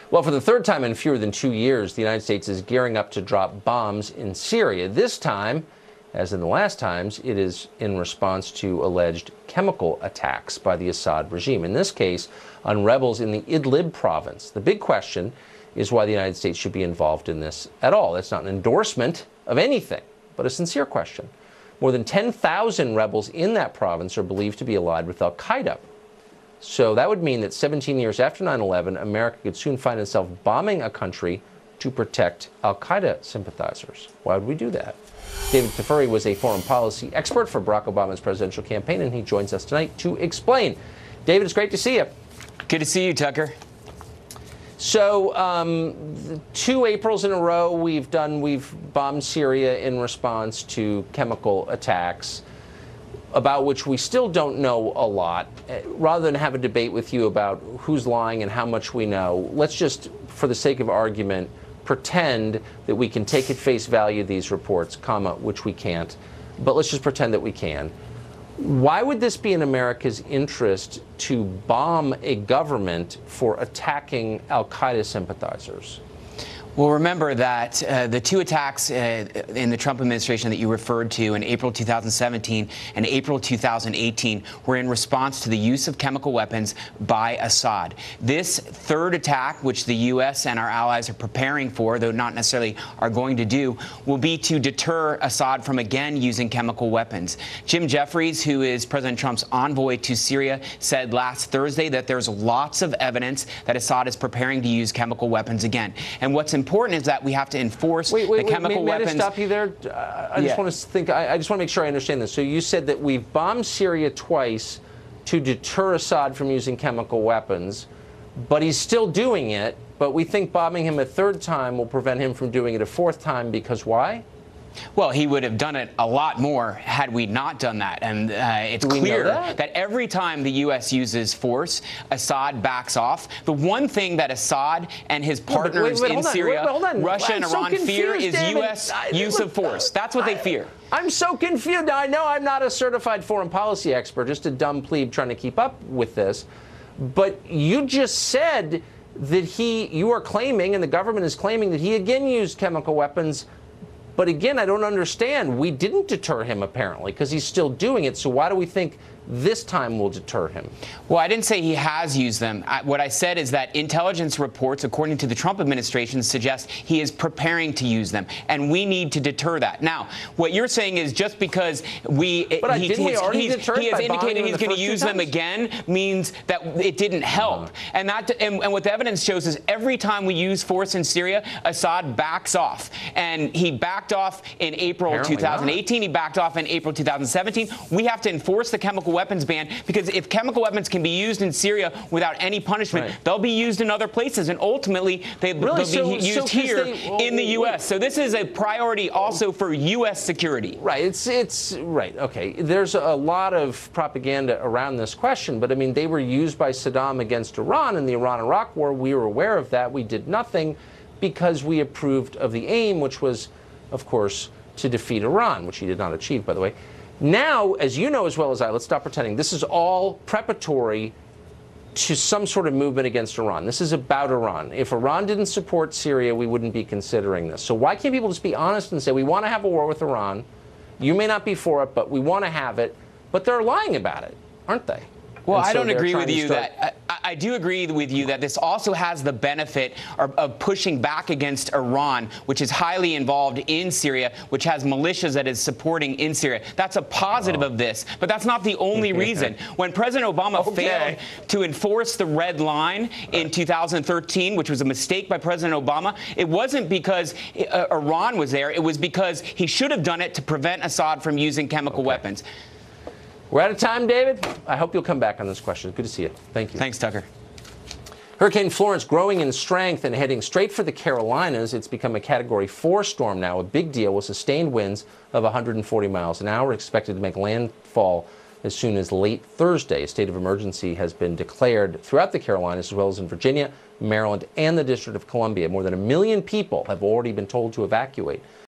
Well, for the third time in fewer than 2 years, the United States is gearing up to drop bombs in Syria. This time, as in the last times, it is in response to alleged chemical attacks by the Assad regime. In this case, on rebels in the Idlib province. The big question is why the United States should be involved in this at all. It's not an endorsement of anything, but a sincere question. More than 10,000 rebels in that province are believed to be allied with al-Qaeda. So that would mean that 17 years after 9/11, America could soon find itself bombing a country to protect al-Qaeda sympathizers. Why would we do that? David Tafuri was a foreign policy expert for Barack Obama's presidential campaign, and he joins us tonight to explain. David, it's great to see you. Good to see you, Tucker. So, 2 Aprils in a row we've bombed Syria in response to chemical attacks, about which we still don't know a lot. Rather than have a debate with you about who's lying and how much we know, let's just, for the sake of argument, pretend that we can take at face value these reports, which we can't, but let's just pretend that we can. Why would this be in America's interest to bomb a government for attacking al-Qaeda sympathizers? Well, remember that the 2 attacks in the Trump administration that you referred to in April 2017 and April 2018 were in response to the use of chemical weapons by Assad. This third attack, which the U.S. and our allies are preparing for, though not necessarily are going to do, will be to deter Assad from again using chemical weapons. Jim Jeffries, who is President Trump's envoy to Syria, said last Thursday that there's lots of evidence that Assad is preparing to use chemical weapons again. And what's important is that we have to enforce the chemical weapons. May I stop you there? I just want to make sure I understand this. So you said that we've bombed Syria twice to deter Assad from using chemical weapons, but he's still doing it. But we think bombing him a third time will prevent him from doing it a fourth time because why? Well, he would have done it a lot more had we not done that. And it's clear that every time the U.S. uses force, Assad backs off. The one thing that Assad and his partners in Syria, Russia and Iran fear is U.S. use of force. That's what they fear. I'm so confused. Now, I know I'm not a certified foreign policy expert, just a dumb plebe trying to keep up with this. But you just said that you are claiming, and the government is claiming, that he again used chemical weapons. But again, I don't understand. We didn't deter him, apparently, because he's still doing it. So why do we think this time will deter him? Well, I didn't say he has used them. What I said is that intelligence reports, according to the Trump administration, suggest he is preparing to use them, and we need to deter that. Now, what you're saying is just because he has indicated he's going to use them again means that it didn't help. And what the evidence shows is every time we use force in Syria, Assad backs off. And he backed off in April 2018. He backed off in April 2017. We have to enforce the chemical weapons ban, because if chemical weapons can be used in Syria without any punishment, they'll be used in other places, and ultimately they'll be used here in the U.S. So this is a priority also for U.S. security. Right. It's right. Okay. There's a lot of propaganda around this question, but I mean, they were used by Saddam against Iran in the Iran-Iraq war. We were aware of that. We did nothing because we approved of the aim, which was, of course, to defeat Iran, which he did not achieve, by the way. Now, as you know as well as I, let's stop pretending, this is all preparatory to some sort of movement against Iran. This is about Iran. If Iran didn't support Syria, we wouldn't be considering this. So why can't people just be honest and say, we want to have a war with Iran. You may not be for it, but we want to have it. But they're lying about it, aren't they? Well, I don't agree with you that I do agree with you that this also has the benefit of pushing back against Iran, which is highly involved in Syria, which has militias that is supporting in Syria. That's a positive of this, but that's not the only reason. When President Obama failed to enforce the red line in 2013, which was a mistake by President Obama, it wasn't because Iran was there. It was because he should have done it to prevent Assad from using chemical weapons. We're out of time, David. I hope you'll come back on this question. Good to see you. Thank you. Thanks, Tucker. Hurricane Florence growing in strength and heading straight for the Carolinas. It's become a Category 4 storm now, a big deal with sustained winds of 140 miles an hour, expected to make landfall as soon as late Thursday. A state of emergency has been declared throughout the Carolinas, as well as in Virginia, Maryland, and the District of Columbia. More than 1 million people have already been told to evacuate.